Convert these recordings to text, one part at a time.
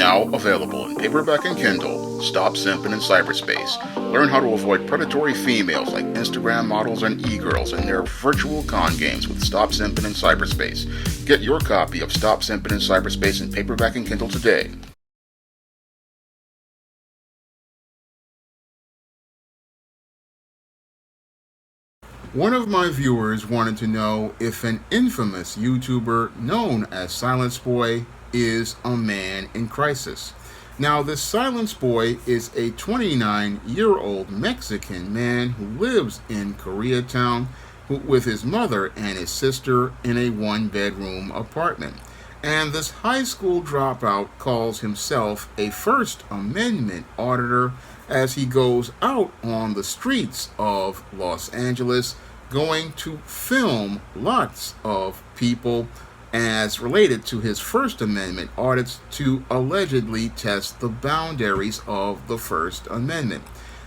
Now available in paperback and Kindle, Stop Simping in Cyberspace. Learn how to avoid predatory females like Instagram models and e-girls in their virtual con games with Stop Simping in Cyberspace. Get your copy of Stop Simping in Cyberspace in paperback and Kindle today. One of my viewers wanted to know if an infamous YouTuber known as Silence Boy is a man in crisis. Now, this Silence Boy is a 29-year-old Mexican man who lives in Koreatown with his mother and his sister in a one-bedroom apartment. And this high school dropout calls himself a First Amendment auditor as he goes out on the streets of Los Angeles going to film lots of people as related to his First Amendment audits to allegedly test the boundaries of the First Amendment.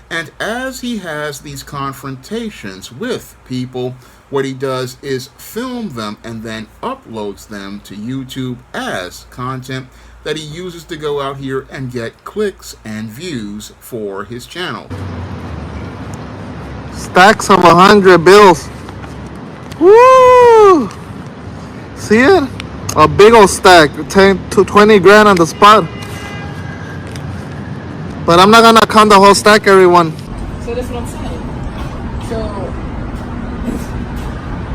And as he has these confrontations with people, what he does is film them and then uploads them to YouTube as content that he uses to go out here and get clicks and views for his channel. Stacks of 100 bills. Woo! See it? A big old stack, 10 to 20 grand on the spot. But I'm not gonna count the whole stack, everyone. So that's what I'm saying. So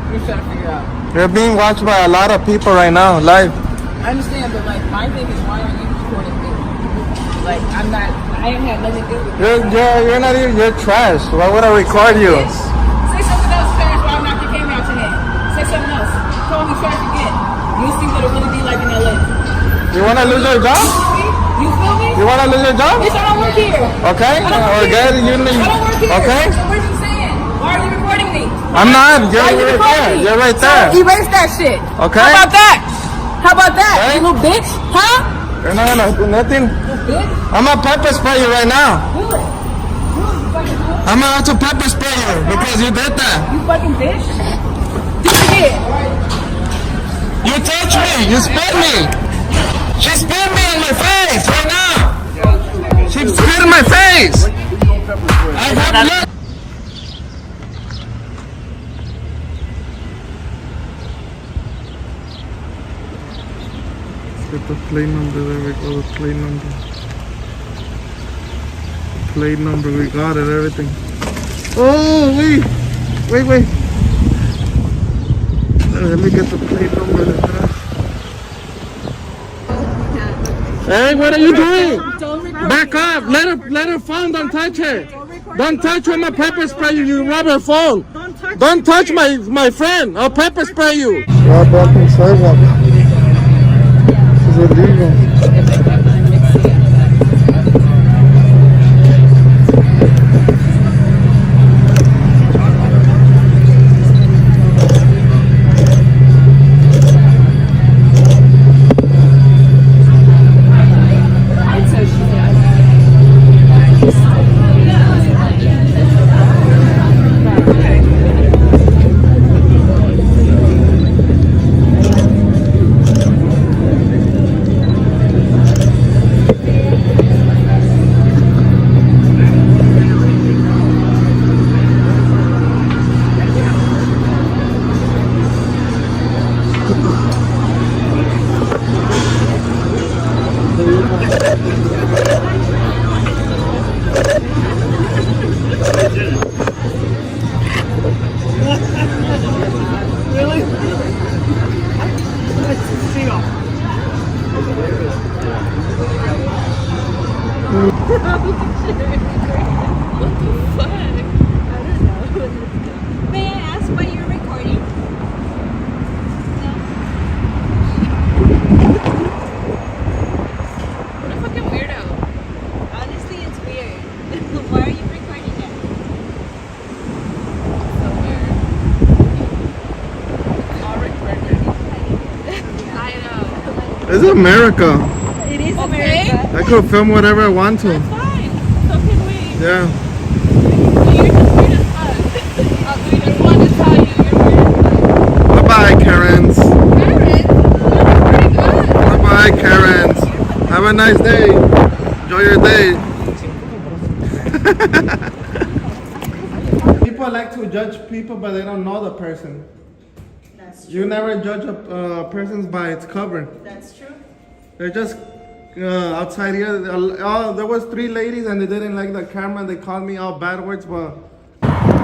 we're trying to figure out. You're being watched by a lot of people right now, live. I understand, but like my thing is, why are you recording me? Like I ain't had nothing to do with it. You're not even, you're trash. Why would I record you? Say something else, trash, while I knock your camera out your head. Say something else. Call me trash again. You see what it really be like in LA. You wanna lose your job? You feel me? You wanna lose your job? Bitch, I don't work here. Okay. I don't work here. I don't work here. Okay. So what are you saying? Why are you recording me? I'm not. You're right there. You're right there. So erase that shit. Okay. How about that? How about that? Okay. You little bitch? Huh? You're not gonna do nothing. Little bitch? I'm gonna pepper spray you right now. Do it. I'm about to pepper spray you because you did that. You fucking bitch. Do it again. You touched me. You spit me. She spit me in my face right now. She spit in my face. I have blood. Get the plate number. There we go. The plate number. Plate number. We got it. Everything. Oh wait. Let me get the plate number. Hey, what are you doing? Back up. Let her phone. Don't touch her. Don't touch with my pepper spray you. You rub her phone. Don't touch my friend. I'll pepper spray you. Stop walking sidewalk. This is illegal. It's America. It is America. I could film whatever I want to. That's fine. So can we. Yeah. You're just weird as fuck. We just wanted to tell you you're weird as fuck. Bye-bye, Karens. Karens? You're pretty good. Bye-bye, Karens. Have Have a nice day. Enjoy your day. People like to judge people, but they don't know the person. That's true. You never judge a person by its cover. That's true. They're just outside here. There was 3 ladies and they didn't like the camera. They called me all bad words, but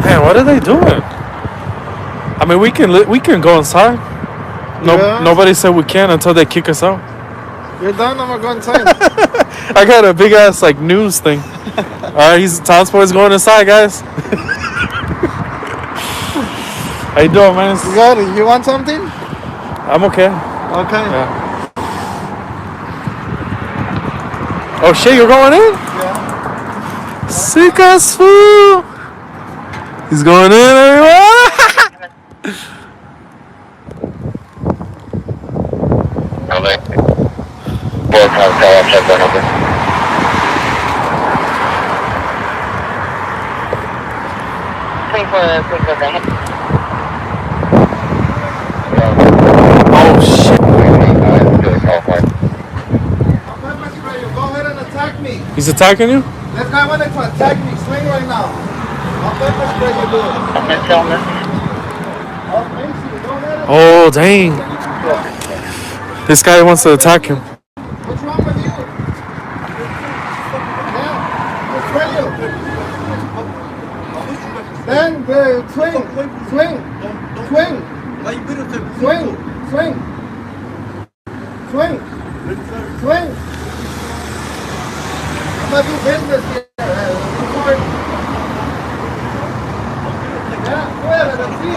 Man, what are they doing? I mean, we can go inside. No, Yeah. Nobody said we can until they kick us out. you're done. I'm gonna go inside. I got a big ass like news thing. All right, Tom's boy's going inside, guys. How you doing, man? You got it. You want something? I'm okay. Okay. Yeah. Oh shit, you're going in? Yeah. Sick as fool. He's going in, everyone. Oh shit. Go ahead and attack me. He's attacking you? This guy wanted to attack me. Swing right now. I'll pepper spray you, dude. I'll face you. Go ahead and Oh dang. This guy wants to attack him. what's wrong with you? Yeah, I'll spray you. Then swing. Swing. I'm gonna do business here. Yeah, go ahead, let's see.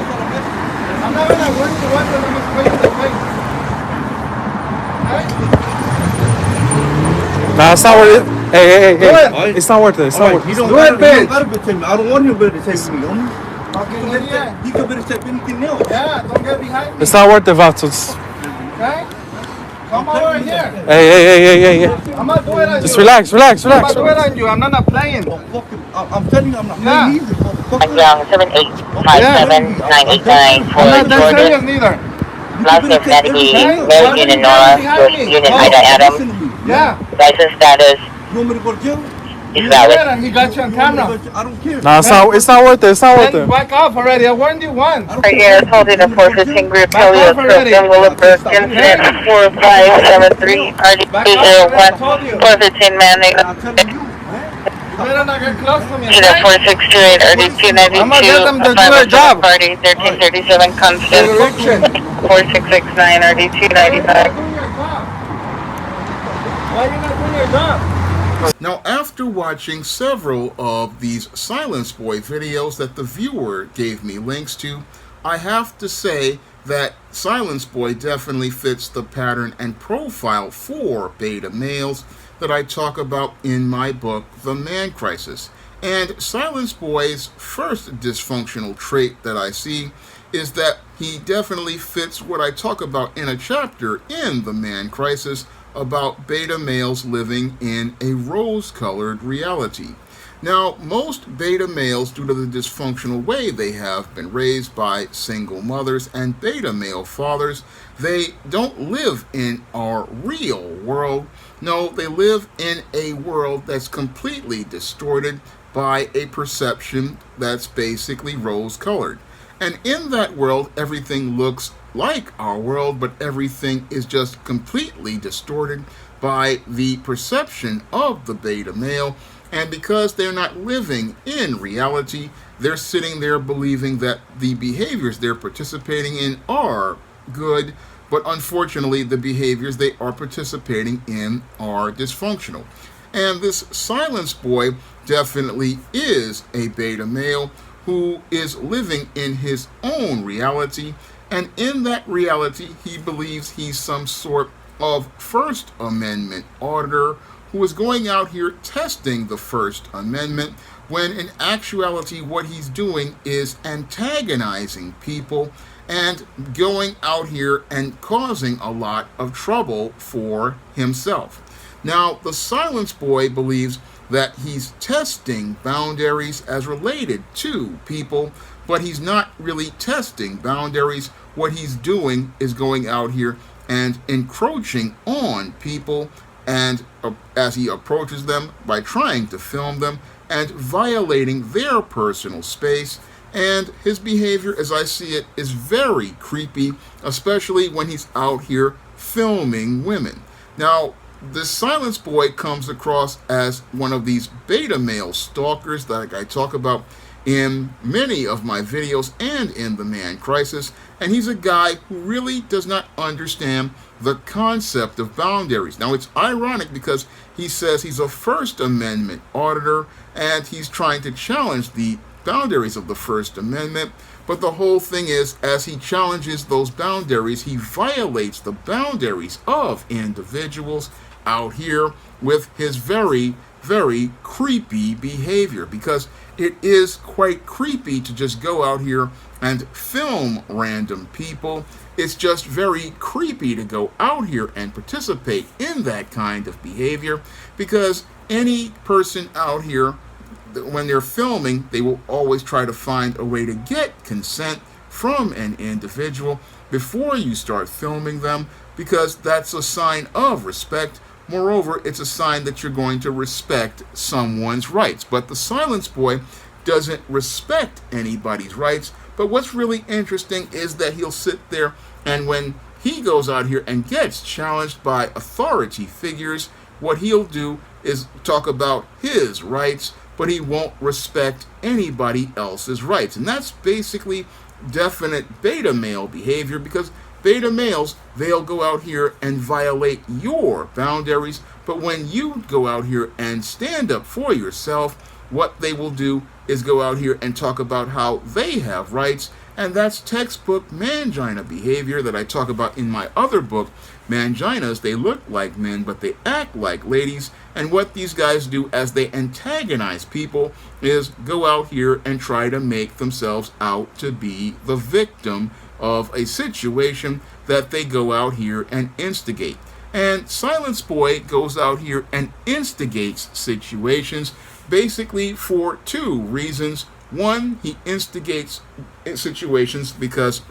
I'm not gonna win the one that I'm gonna spray you in the face. Alright? Nah, it's not worth it. Hey. Do it. It's not worth it. It's not worth He it. don't Do gotta, it, he don't bitch. gotta protect me. I don't want him to protect me, homie. Fucking idiot. He could better step anything else. Yeah, don't get behind me. It's not worth it, Vatos. Okay? Come over here. Hey. I'm not doing it on Just you. relax. I'm not doing it on you. I'm not playing. Oh, fuck him. I'm telling you, I'm not Yeah. playing either. Fuck Ground 7857989 for I'm not that Jordan. serious neither. Last name Natalie, Okay. married unit Nora, source unit Ida Adam. Listen to me. Yeah. License status You want me to go to jail? is You valid. did and he got you on You want me to camera. go to jail? I don't care. Nah, it's not worth it. It's not worth Then it. back off already. I warned you once. I don't Right care. here, holding a 415 group, Back Helio off already. Crook, Willowbrook, incident 4573, RD201, 415 man, I'm telling you, man. You better not get close to me. unit Okay? 4628, RD292, I'm gonna get them to do their apartment job. party, 1337, constant, Direction. 4669, Why you not RD295. doing your job? Why you not doing your job? Now, after watching several of these Silence Boy videos that the viewer gave me links to, I have to say that Silence Boy definitely fits the pattern and profile for beta males that I talk about in my book, The Man Crisis. And Silence Boy's first dysfunctional trait that I see is that he definitely fits what I talk about in a chapter in The Man Crisis about beta males living in a rose-colored reality. Now, most beta males, due to the dysfunctional way they have been raised by single mothers and beta male fathers, they don't live in our real world. No, they live in a world that's completely distorted by a perception that's basically rose-colored. And in that world, everything looks like our world, but everything is just completely distorted by the perception of the beta male. And because they're not living in reality, they're sitting there believing that the behaviors they're participating in are good, but unfortunately the behaviors they are participating in are dysfunctional. And this Silence Boy definitely is a beta male who is living in his own reality, and in that reality he believes he's some sort of First Amendment auditor who is going out here testing the First Amendment, when in actuality what he's doing is antagonizing people and going out here and causing a lot of trouble for himself. Now, the Silence Boy believes that he's testing boundaries as related to people, but he's not really testing boundaries. What he's doing is going out here and encroaching on people and as he approaches them by trying to film them and violating their personal space. And his behavior, as I see it, is very creepy, especially when he's out here filming women. Now, this Silence Boy comes across as one of these beta male stalkers that I talk about in many of my videos and in The Man Crisis, and he's a guy who really does not understand the concept of boundaries. Now, it's ironic because he says he's a First Amendment auditor and he's trying to challenge the boundaries of the First Amendment, but the whole thing is, as he challenges those boundaries, he violates the boundaries of individuals out here with his very, very creepy behavior, because it is quite creepy to just go out here and film random people. It's just very creepy to go out here and participate in that kind of behavior, because any person out here, when they're filming, they will always try to find a way to get consent from an individual before you start filming them, because that's a sign of respect. Moreover, it's a sign that you're going to respect someone's rights. But the Silence Boy doesn't respect anybody's rights. But what's really interesting is that he'll sit there, and when he goes out here and gets challenged by authority figures, what he'll do is talk about his rights, but he won't respect anybody else's rights. And that's basically definite beta male behavior, because beta males, they'll go out here and violate your boundaries, but when you go out here and stand up for yourself, what they will do is go out here and talk about how they have rights, and that's textbook mangina behavior that I talk about in my other book, Manginas. They look like men, but they act like ladies, and what these guys do as they antagonize people is go out here and try to make themselves out to be the victim of a situation that they go out here and instigate. And Silence Boy goes out here and instigates situations basically for two reasons. One, he instigates situations because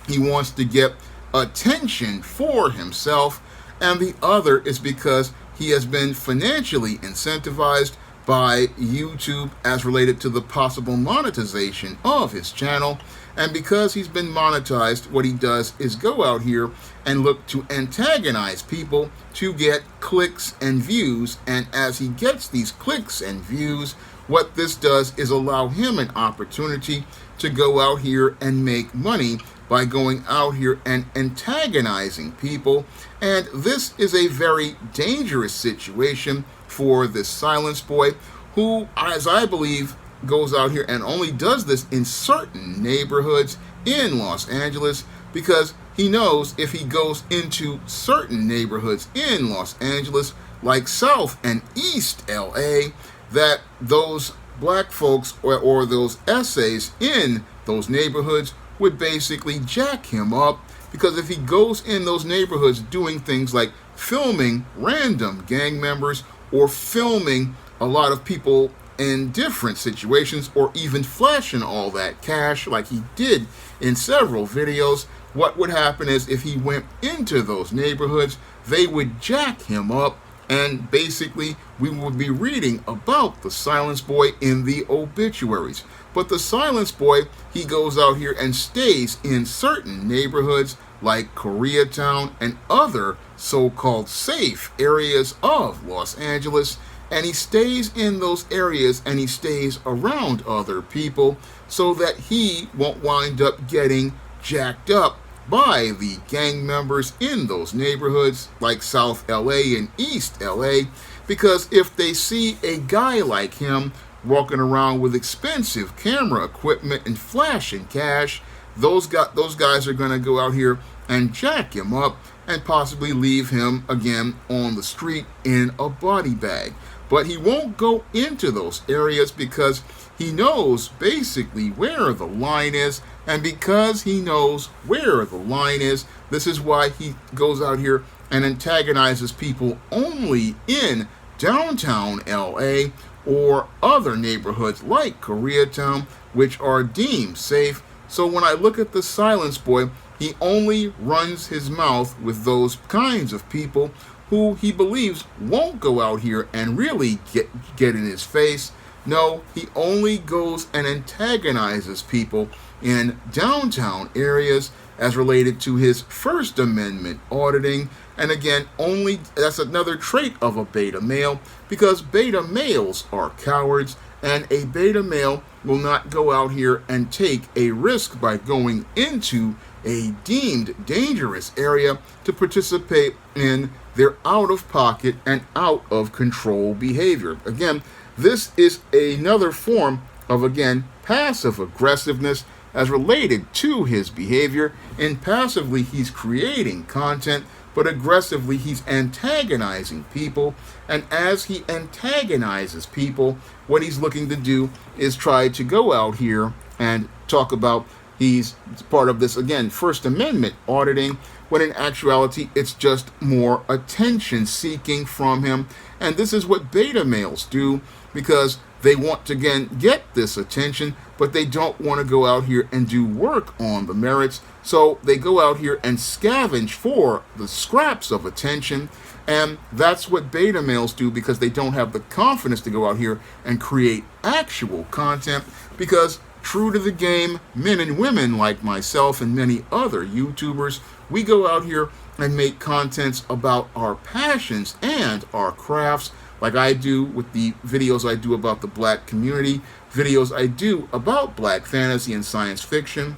he wants to get attention for himself, and the other is because he has been financially incentivized by YouTube as related to the possible monetization of his channel. And because he's been monetized, what he does is go out here and look to antagonize people to get clicks and views. And as he gets these clicks and views, what this does is allow him an opportunity to go out here and make money by going out here and antagonizing people. And this is a very dangerous situation for this Silence Boy, who, as I believe, goes out here and only does this in certain neighborhoods in Los Angeles, because he knows if he goes into certain neighborhoods in Los Angeles, like South and East LA, that those black folks or those essays in those neighborhoods would basically jack him up. Because if he goes in those neighborhoods doing things like filming random gang members or filming a lot of people in different situations, or even flashing all that cash like he did in several videos, what would happen is if he went into those neighborhoods, they would jack him up, and basically we would be reading about the Silence Boy in the obituaries. But the Silence Boy, he goes out here and stays in certain neighborhoods like Koreatown and other so-called safe areas of Los Angeles, and he stays in those areas and he stays around other people so that he won't wind up getting jacked up by the gang members in those neighborhoods like South LA and East LA, because if they see a guy like him walking around with expensive camera equipment and flashing cash, those guys are going to go out here and jack him up and possibly leave him again on the street in a body bag. But he won't go into those areas because he knows basically where the line is. And because he knows where the line is, this is why he goes out here and antagonizes people only in downtown LA or other neighborhoods like Koreatown, which are deemed safe. So when I look at the Silence Boy, he only runs his mouth with those kinds of people who he believes won't go out here and really get in his face. No, he only goes and antagonizes people in downtown areas as related to his First Amendment auditing. And again, only that's another trait of a beta male, because beta males are cowards, and a beta male will not go out here and take a risk by going into a deemed dangerous area to participate in their out-of-pocket and out-of-control behavior. Again, this is another form of, again, passive aggressiveness as related to his behavior. And passively, he's creating content, but aggressively, he's antagonizing people. And as he antagonizes people, what he's looking to do is try to go out here and talk about he's part of this, again, First Amendment auditing, when in actuality, it's just more attention seeking from him. And this is what beta males do, because they want to, again, get this attention, but they don't want to go out here and do work on the merits. So they go out here and scavenge for the scraps of attention. And that's what beta males do, because they don't have the confidence to go out here and create actual content. Because true to the game, men and women like myself and many other YouTubers, we go out here and make contents about our passions and our crafts, like I do with the videos I do about the black community, videos I do about black fantasy and science fiction,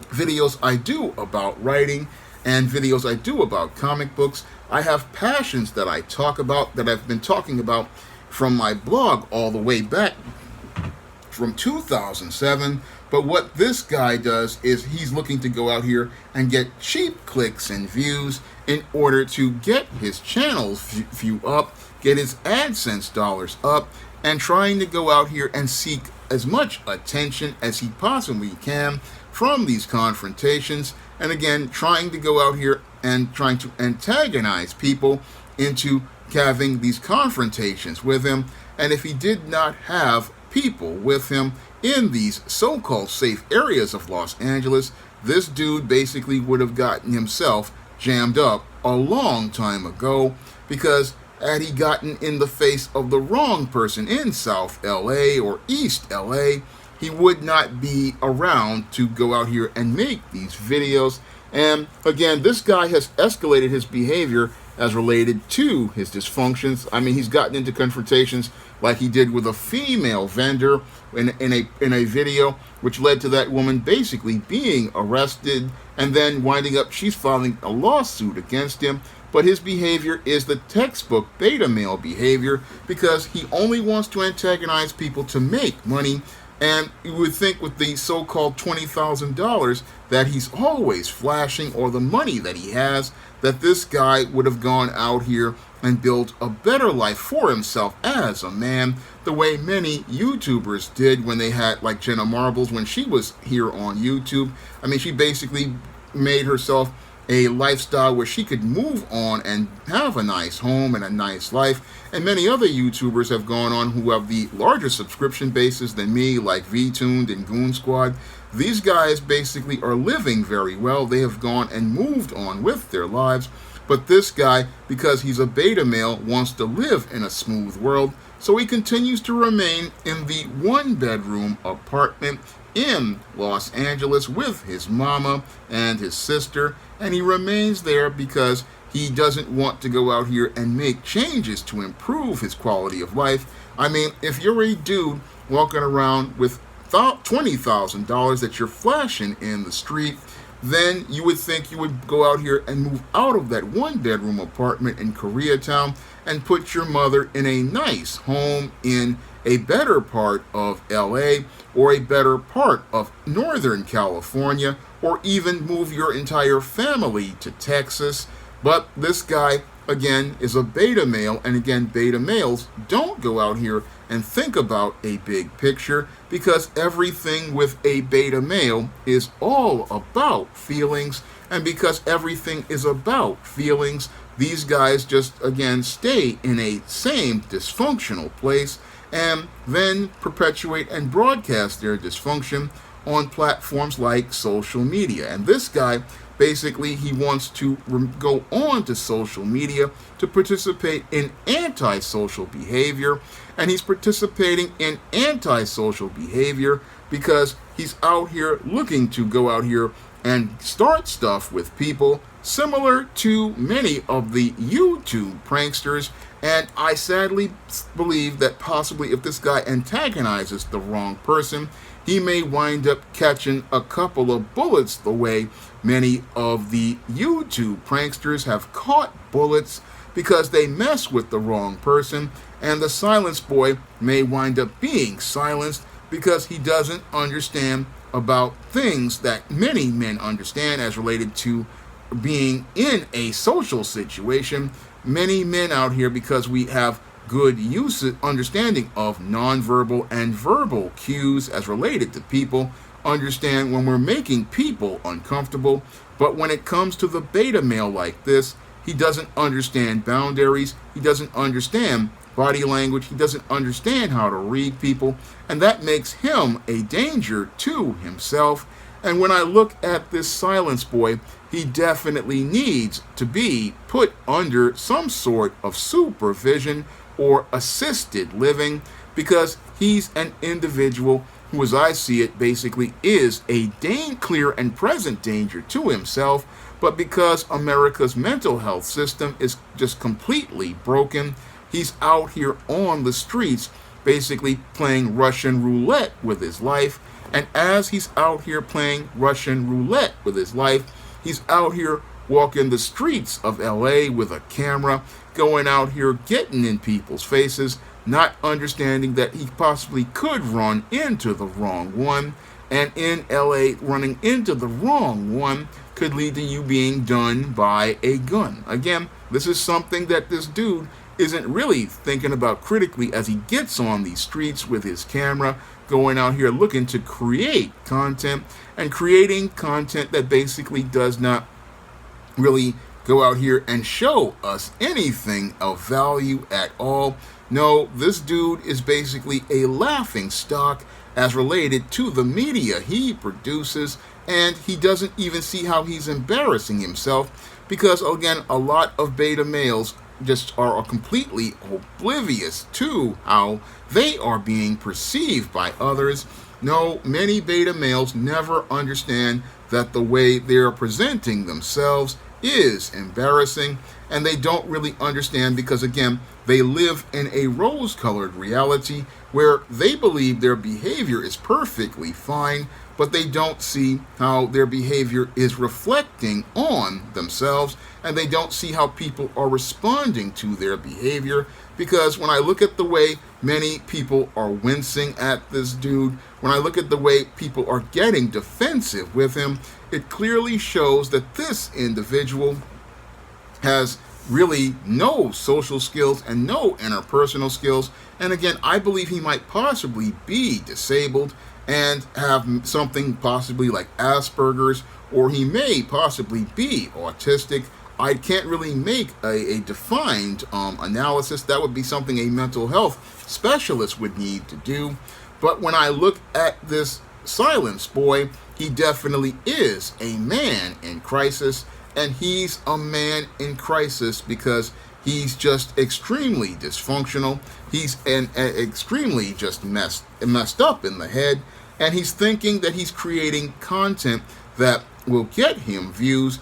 videos I do about writing, and videos I do about comic books. I have passions that I talk about, that I've been talking about from my blog all the way back from 2007. But what this guy does is he's looking to go out here and get cheap clicks and views in order to get his channel's view up, get his AdSense dollars up, and trying to go out here and seek as much attention as he possibly can from these confrontations. And again, trying to go out here and trying to antagonize people into having these confrontations with him. And if he did not have people with him in these so-called safe areas of Los Angeles, this dude basically would have gotten himself jammed up a long time ago, because had he gotten in the face of the wrong person in South LA or East LA, he would not be around to go out here and make these videos. And again, this guy has escalated his behavior as related to his dysfunctions. I mean, he's gotten into confrontations like he did with a female vendor in a video, which led to that woman basically being arrested, and then winding up she's filing a lawsuit against him. But his behavior is the textbook beta male behavior, because he only wants to antagonize people to make money. And you would think with the so-called $20,000 that he's always flashing, or the money that he has, that this guy would have gone out here and built a better life for himself as a man, the way many YouTubers did when they had, like Jenna Marbles, when she was here on YouTube. I mean, she basically made herself a lifestyle where she could move on and have a nice home and a nice life. And many other YouTubers have gone on who have the larger subscription bases than me, like VTuned and Goon Squad. These guys basically are living very well. They have gone and moved on with their lives. But this guy, because he's a beta male, wants to live in a smooth world. So he continues to remain in the one-bedroom apartment in Los Angeles with his mama and his sister. And he remains there because he doesn't want to go out here and make changes to improve his quality of life. I mean, if you're a dude walking around with $20,000 that you're flashing in the street, then you would think you would go out here and move out of that one-bedroom apartment in Koreatown and put your mother in a nice home in a better part of LA, or a better part of Northern California, or even move your entire family to Texas. But this guy, again, is a beta male, and again, beta males don't go out here and think about a big picture, because everything with a beta male is all about feelings. And because everything is about feelings, these guys just, again, stay in a same dysfunctional place and then perpetuate and broadcast their dysfunction on platforms like social media. And this guy basically he wants to go on to social media to participate in antisocial behavior, and he's participating in antisocial behavior because he's out here looking to go out here and start stuff with people similar to many of the YouTube pranksters. And I sadly believe that possibly if this guy antagonizes the wrong person, he may wind up catching a couple of bullets the way many of the YouTube pranksters have caught bullets because they mess with the wrong person, and the silence boy may wind up being silenced because he doesn't understand about things that many men understand as related to being in a social situation. Many men out here, because we have good understanding of nonverbal and verbal cues as related to people, understand when we're making people uncomfortable. But when it comes to the beta male like this, he doesn't understand boundaries, he doesn't understand body language, he doesn't understand how to read people, and that makes him a danger to himself. And when I look at this silence boy, he definitely needs to be put under some sort of supervision or assisted living, because he's an individual who, as I see it, basically is a clear and present danger to himself. But because America's mental health system is just completely broken, he's out here on the streets basically playing Russian roulette with his life. And as he's out here playing Russian roulette with his life, he's out here walking the streets of LA with a camera, going out here getting in people's faces, not understanding that he possibly could run into the wrong one. And in LA, running into the wrong one could lead to you being done by a gun. Again, this is something that this dude isn't really thinking about critically as he gets on these streets with his camera, going out here looking to create content, and creating content that basically does not really go out here and show us anything of value at all. No, this dude is basically a laughing stock as related to the media he produces, and he doesn't even see how he's embarrassing himself, because again, a lot of beta males just are completely oblivious to how they are being perceived by others. No, many beta males never understand that the way they're presenting themselves is embarrassing, and they don't really understand because, again, they live in a rose-colored reality where they believe their behavior is perfectly fine, but they don't see how their behavior is reflecting on themselves, and they don't see how people are responding to their behavior. Because when I look at the way many people are wincing at this dude, when I look at the way people are getting defensive with him, it clearly shows that this individual has really no social skills and no interpersonal skills. And again, I believe he might possibly be disabled and have something possibly like Asperger's, or he may possibly be autistic. I can't really make a defined analysis. That would be something a mental health specialist would need to do. But when I look at this silence boy, he definitely is a man in crisis, and he's a man in crisis because he's just extremely dysfunctional. He's extremely just messed up in the head, and he's thinking that he's creating content that will get him views,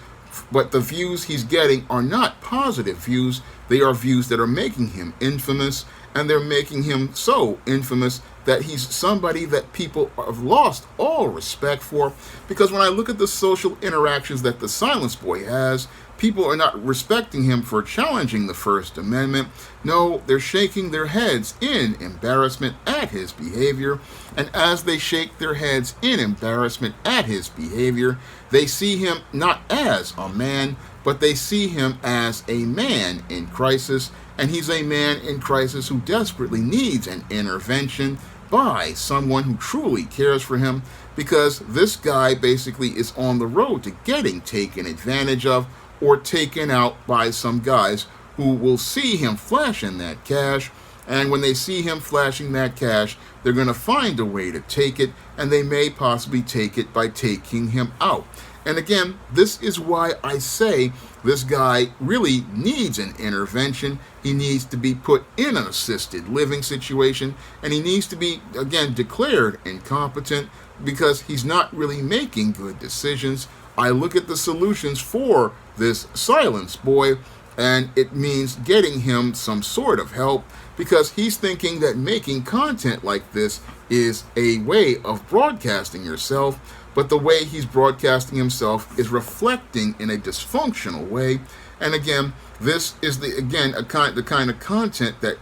but the views he's getting are not positive views. They are views that are making him infamous, and they're making him so infamous that he's somebody that people have lost all respect for. Because when I look at the social interactions that the silence boy has, people are not respecting him for challenging the First Amendment. No, they're shaking their heads in embarrassment at his behavior. And as they shake their heads in embarrassment at his behavior, they see him not as a man, but they see him as a man in crisis. And he's a man in crisis who desperately needs an intervention by someone who truly cares for him, because this guy basically is on the road to getting taken advantage of or taken out by some guys who will see him flashing that cash. And when they see him flashing that cash, they're going to find a way to take it, and they may possibly take it by taking him out. And again, this is why I say this guy really needs an intervention. He needs to be put in an assisted living situation, and he needs to be, again, declared incompetent because he's not really making good decisions. I look at the solutions for this silence boy, and it means getting him some sort of help, because he's thinking that making content like this is a way of broadcasting yourself, but the way he's broadcasting himself is reflecting in a dysfunctional way. And again, this is the kind of content that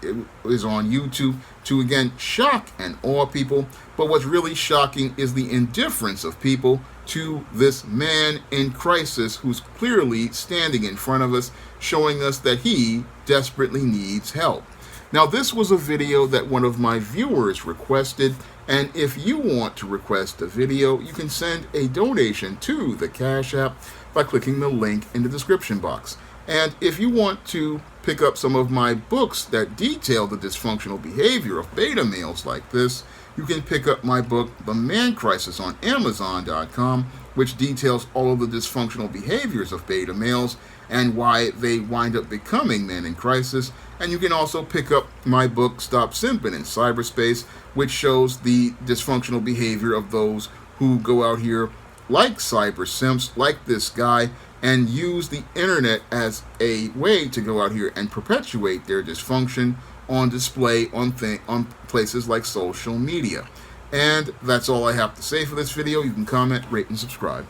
is on YouTube to, again, shock and awe people. But what's really shocking is the indifference of people to this man in crisis who's clearly standing in front of us, showing us that he desperately needs help. Now, this was a video that one of my viewers requested, and if you want to request a video, you can send a donation to the Cash App by clicking the link in the description box. And if you want to pick up some of my books that detail the dysfunctional behavior of beta males like this, you can pick up my book, The Man Crisis, on Amazon.com, which details all of the dysfunctional behaviors of beta males and why they wind up becoming men in crisis. And you can also pick up my book, Stop Simping in Cyberspace, which shows the dysfunctional behavior of those who go out here like cyber simps, like this guy, and use the internet as a way to go out here and perpetuate their dysfunction on display on places like social media. And that's all I have to say for this video. You can comment, rate, and subscribe.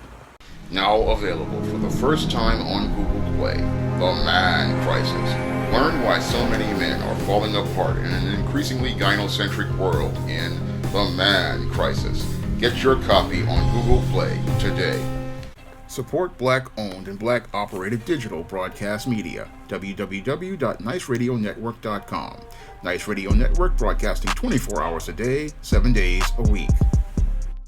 Now available for the first time on Google Play, The Man Crisis. Learn why so many men are falling apart in an increasingly gynocentric world in The Man Crisis. Get your copy on Google Play today. Support Black-owned and Black-operated digital broadcast media. www.niceradionetwork.com. Nice Radio Network, broadcasting 24 hours a day, 7 days a week.